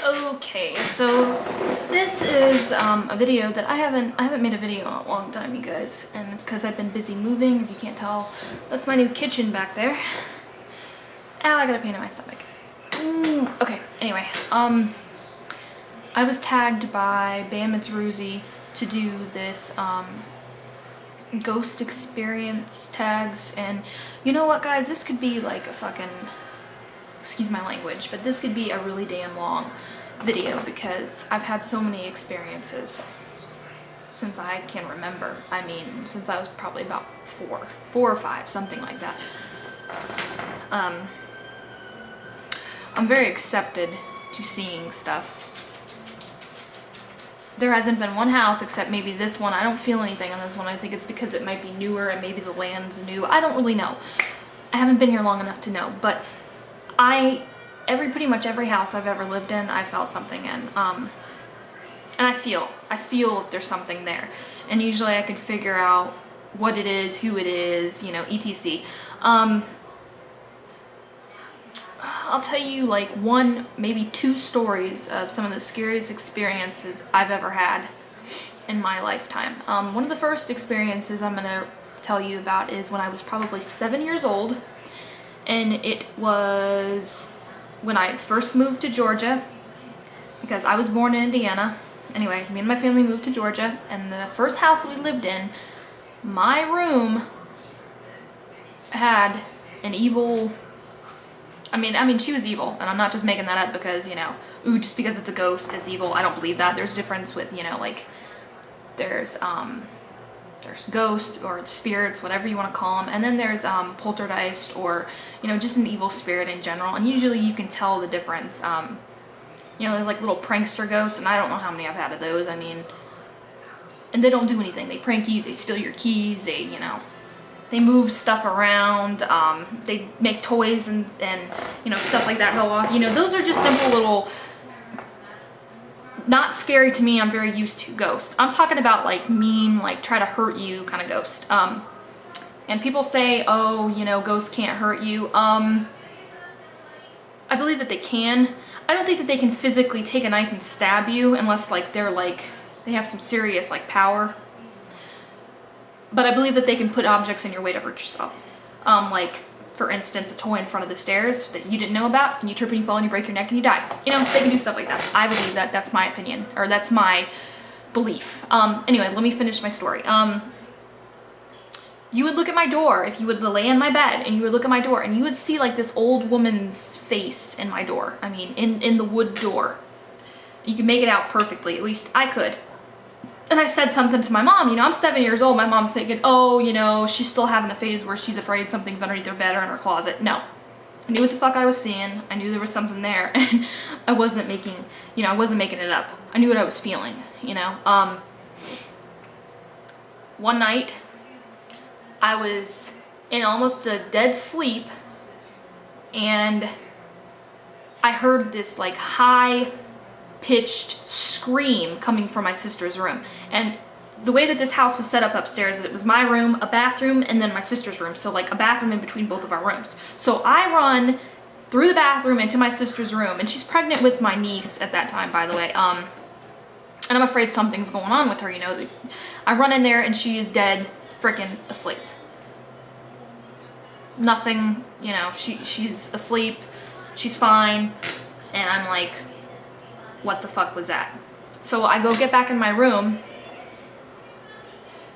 Okay, so this is a video that I haven't made a video in a long time, you guys, and it's because I've been busy moving. If you can't tell, that's my new kitchen back there. Ow, I got a pain in my stomach. Okay, anyway, I was tagged by Bam It's Ruzy to do this ghost experience tags, and you know what, guys, this could be like a fucking, excuse my language, but this could be a really damn long video because I've had so many experiences since I can remember. I mean, since I was probably about four or five, something like that. I'm very accepted to seeing stuff. There hasn't been one house except maybe this one. I don't feel anything on this one. I think it's because it might be newer and maybe the land's new. I don't really know. I haven't been here long enough to know, but pretty much every house I've ever lived in, I felt something in. And I feel if there's something there. And usually I can figure out what it is, who it is, you know, etc. I'll tell you like one, maybe two stories of some of the scariest experiences I've ever had in my lifetime. One of the first experiences I'm gonna tell you about is when I was probably 7 years old. And it was when I had first moved to Georgia, because I was born in Indiana. Anyway, me and my family moved to Georgia, and the first house that we lived in, my room had an evil, I mean, she was evil, and I'm not just making that up because, you know, ooh, just because it's a ghost, it's evil. I don't believe that. There's a difference with, you know, like, there's ghosts or spirits, whatever you want to call them, and then there's poltergeist, or, you know, just an evil spirit in general, and usually you can tell the difference. You know, there's like little prankster ghosts, and I don't know how many I've had of those. I mean, and they don't do anything. They prank you, they steal your keys, they, you know, they move stuff around, they make toys and you know, stuff like that go off. You know, those are just simple little, not scary to me. I'm very used to ghosts. I'm talking about like mean, like try to hurt you kind of ghost. And people say, oh, you know, ghosts can't hurt you. I believe that they can. I don't think that they can physically take a knife and stab you unless like they're like, they have some serious like power. But I believe that they can put objects in your way to hurt yourself. Like, for instance, a toy in front of the stairs that you didn't know about, and you trip and you fall and you break your neck and you die. You know, they can do stuff like that. I believe that. That's my opinion, or that's my belief. Anyway, let me finish my story. You would look at my door, if you would lay in my bed, and you would look at my door, and you would see like this old woman's face in my door. I mean, in the wood door. You could make it out perfectly, at least I could. And I said something to my mom, you know, I'm 7 years old. My mom's thinking, oh, you know, she's still having the phase where she's afraid something's underneath her bed or in her closet. No. I knew what the fuck I was seeing. I knew there was something there, and I wasn't making, you know, I wasn't making it up. I knew what I was feeling, you know. One night, I was in almost a dead sleep, and I heard this like high pitched scream coming from my sister's room. And the way that this house was set up upstairs, it was my room, a bathroom, and then my sister's room. So like a bathroom in between both of our rooms. So I run through the bathroom into my sister's room, and she's pregnant with my niece at that time, by the way. And I'm afraid something's going on with her, you know. I run in there and she is dead freaking asleep. Nothing, you know, she's asleep, she's fine, and I'm like, what the fuck was that? So I go get back in my room,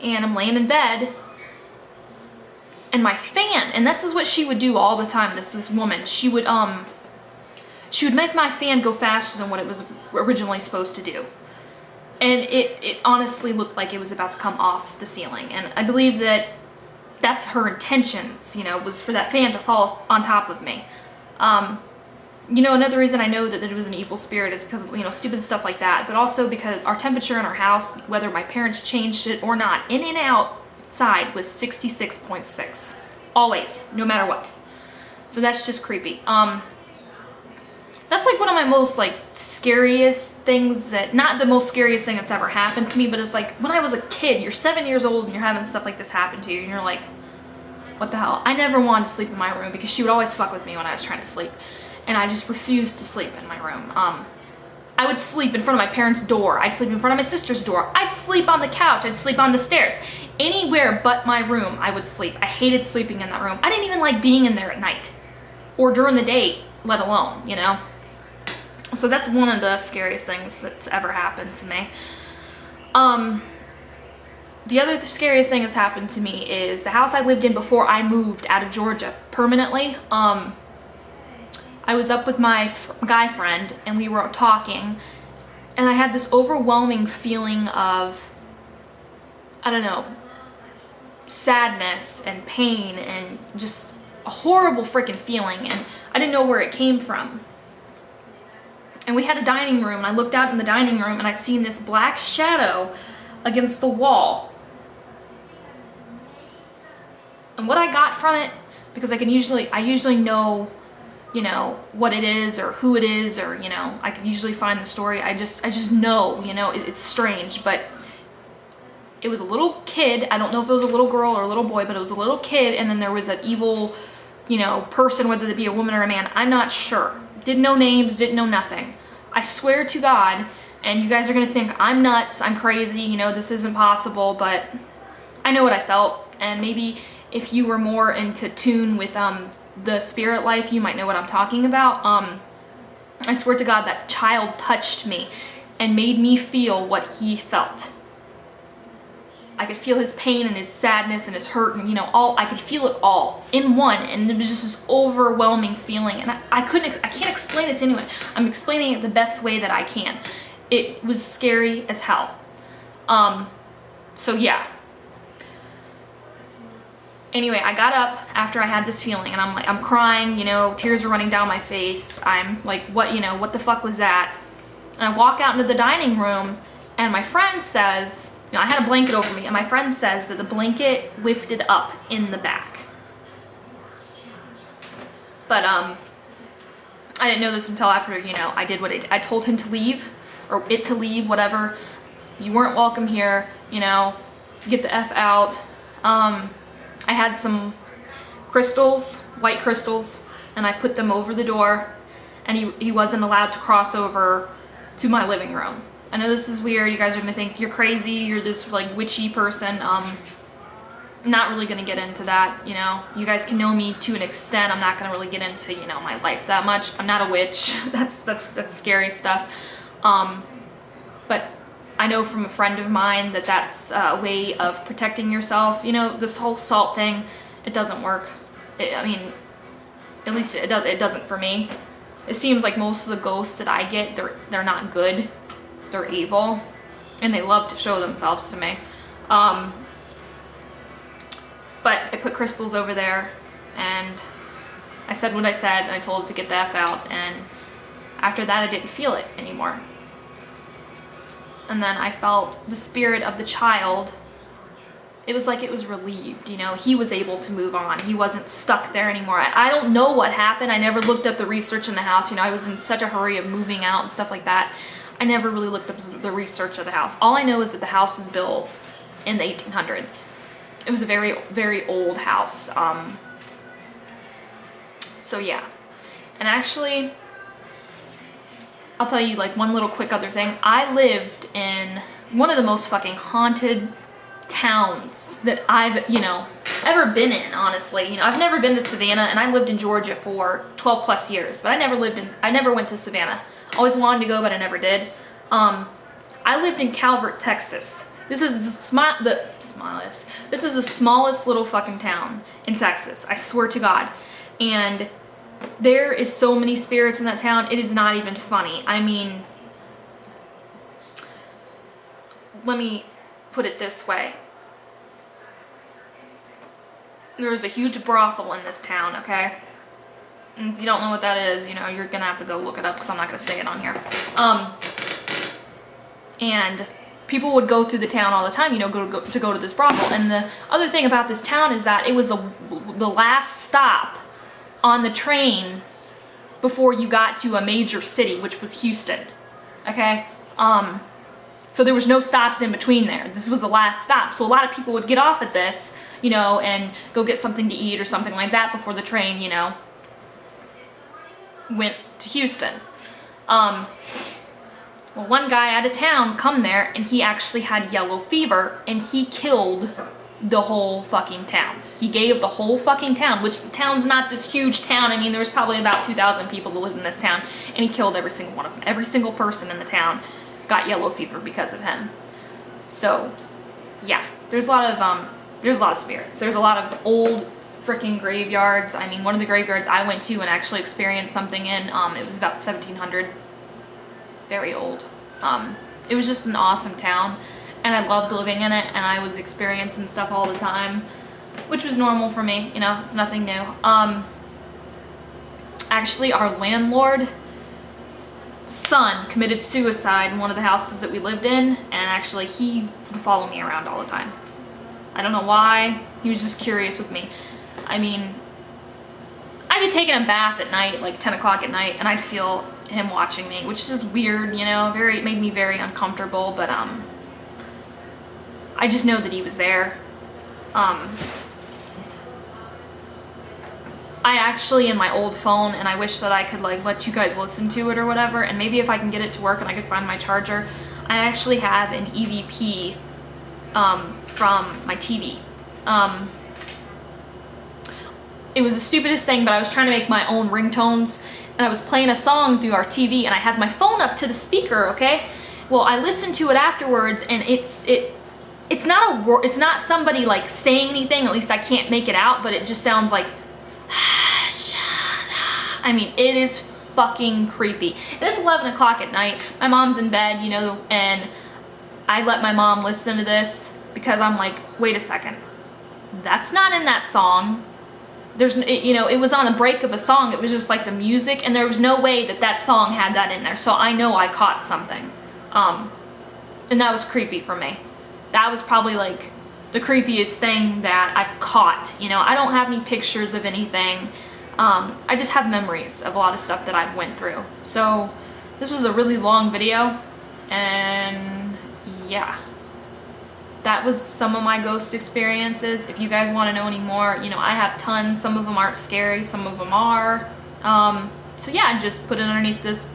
and I'm laying in bed, and my fan, and this is what she would do all the time, this woman, she would make my fan go faster than what it was originally supposed to do. And it honestly looked like it was about to come off the ceiling, and I believe that that's her intentions, you know, was for that fan to fall on top of me. You know, another reason I know that it was an evil spirit is because, you know, stupid stuff like that, but also because our temperature in our house, whether my parents changed it or not, in and outside was 66.6. Always, no matter what. So that's just creepy. That's like one of my most like scariest things, that, not the most scariest thing that's ever happened to me, but it's like when I was a kid, you're 7 years old and you're having stuff like this happen to you, and you're like, what the hell? I never wanted to sleep in my room because she would always fuck with me when I was trying to sleep. And I just refused to sleep in my room. I would sleep in front of my parents' door. I'd sleep in front of my sister's door. I'd sleep on the couch. I'd sleep on the stairs. Anywhere but my room, I would sleep. I hated sleeping in that room. I didn't even like being in there at night or during the day, let alone, you know? So that's one of the scariest things that's ever happened to me. The other scariest thing that's happened to me is the house I lived in before I moved out of Georgia permanently. I was up with my guy friend and we were talking, and I had this overwhelming feeling of, I don't know, sadness and pain and just a horrible freaking feeling, and I didn't know where it came from. And we had a dining room, and I looked out in the dining room and I seen this black shadow against the wall. And what I got from it, because I usually know, you know, what it is or who it is, or, you know, I can usually find the story. I just know, you know, it's strange, but it was a little kid. I don't know if it was a little girl or a little boy, but it was a little kid, and then there was an evil, you know, person, whether it be a woman or a man, I'm not sure. Didn't know names, didn't know nothing. I swear to God, and you guys are gonna think I'm nuts, I'm crazy, you know, this isn't possible, but I know what I felt, and maybe if you were more into tune with the spirit life, you might know what I'm talking about. I swear to God, that child touched me and made me feel what he felt. I could feel his pain and his sadness and his hurt, and, you know, I could feel it all in one, and it was just this overwhelming feeling, and I can't explain it to anyone. I'm explaining it the best way that I can. It was scary as hell. So yeah. Anyway, I got up after I had this feeling, and I'm crying, you know, tears are running down my face. I'm like, what, you know, what the fuck was that? And I walk out into the dining room, and my friend says, you know, I had a blanket over me, and my friend says that the blanket lifted up in the back. But I didn't know this until after, you know, I did what I told him to leave, or it to leave, whatever. You weren't welcome here, you know, get the F out. I had some crystals, white crystals, and I put them over the door, and he wasn't allowed to cross over to my living room. I know this is weird. You guys are gonna think you're crazy, you're this like witchy person. I'm not really gonna get into that, you know. You guys can know me to an extent. I'm not gonna really get into, you know, my life that much. I'm not a witch. That's scary stuff. But I know from a friend of mine that that's a way of protecting yourself. You know, this whole salt thing, it doesn't work. I mean, at least it doesn't for me. It seems like most of the ghosts that I get, they're not good. They're evil, and they love to show themselves to me. But I put crystals over there, and I said what I said, and I told it to get the F out, and after that I didn't feel it anymore. And then I felt the spirit of the child. It was like it was relieved, you know. He was able to move on. He wasn't stuck there anymore. I don't know what happened. I never looked up the research in the house. You know, I was in such a hurry of moving out and stuff like that. I never really looked up the research of the house. All I know is that the house was built in the 1800s. It was a very, very old house. So yeah. And actually, I'll tell you like one little quick other thing. I lived in one of the most fucking haunted towns that I've, you know, ever been in, honestly. You know, I've never been to Savannah, and I lived in Georgia for 12 plus years, but I never went to Savannah. Always wanted to go, but I never did. I lived in Calvert, Texas. This is this is the smallest little fucking town in Texas. I swear to God. And there is so many spirits in that town. It is not even funny. I mean, let me put it this way. There was a huge brothel in this town, okay? And if you don't know what that is, you know, you're gonna have to go look it up because I'm not gonna say it on here. And people would go through the town all the time, you know, go to this brothel. And the other thing about this town is that it was the last stop on the train before you got to a major city, which was Houston, okay? So there was no stops in between there. This was the last stop. So a lot of people would get off at this, you know, and go get something to eat or something like that before the train, you know, went to Houston. Well, one guy out of town come there and he actually had yellow fever and he killed the whole fucking town. He gave the whole fucking town, which the town's not this huge town. I mean, there was probably about 2,000 people that lived in this town, and he killed every single one of them. Every single person in the town got yellow fever because of him. So, yeah, there's a lot of spirits. There's a lot of old freaking graveyards. I mean, one of the graveyards I went to and actually experienced something in, it was about 1700. Very old. It was just an awesome town, and I loved living in it, and I was experiencing stuff all the time, which was normal for me, you know, it's nothing new. Actually, our landlord's son committed suicide in one of the houses that we lived in, and actually he would follow me around all the time. I don't know why, he was just curious with me. I mean, I'd be taking a bath at night, like 10 o'clock at night, and I'd feel him watching me, which is weird, you know, it made me very uncomfortable, but I just know that he was there. I actually, in my old phone, and I wish that I could like let you guys listen to it or whatever, and maybe if I can get it to work and I could find my charger, I actually have an EVP from my TV. It was the stupidest thing, but I was trying to make my own ringtones, and I was playing a song through our TV, and I had my phone up to the speaker, okay? Well, I listened to it afterwards, and it's not somebody like saying anything, at least I can't make it out, but it just sounds like, I mean, it is fucking creepy. It is 11 o'clock at night. My mom's in bed, you know, and I let my mom listen to this because I'm like, wait a second. That's not in that song. You know, it was on a break of a song. It was just like the music, and there was no way that that song had that in there. So I know I caught something. And that was creepy for me. That was probably like the creepiest thing that I've caught. You know, I don't have any pictures of anything. I just have memories of a lot of stuff that I've went through. So this was a really long video, and yeah, that was some of my ghost experiences. If you guys want to know any more, you know, I have tons. Some of them aren't scary, some of them are. So yeah, just put it underneath this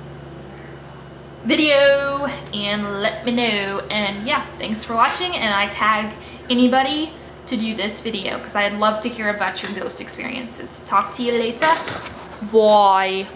video and let me know. And yeah, thanks for watching, and I tag anybody to do this video because I'd love to hear about your ghost experiences. Talk to you later. Bye.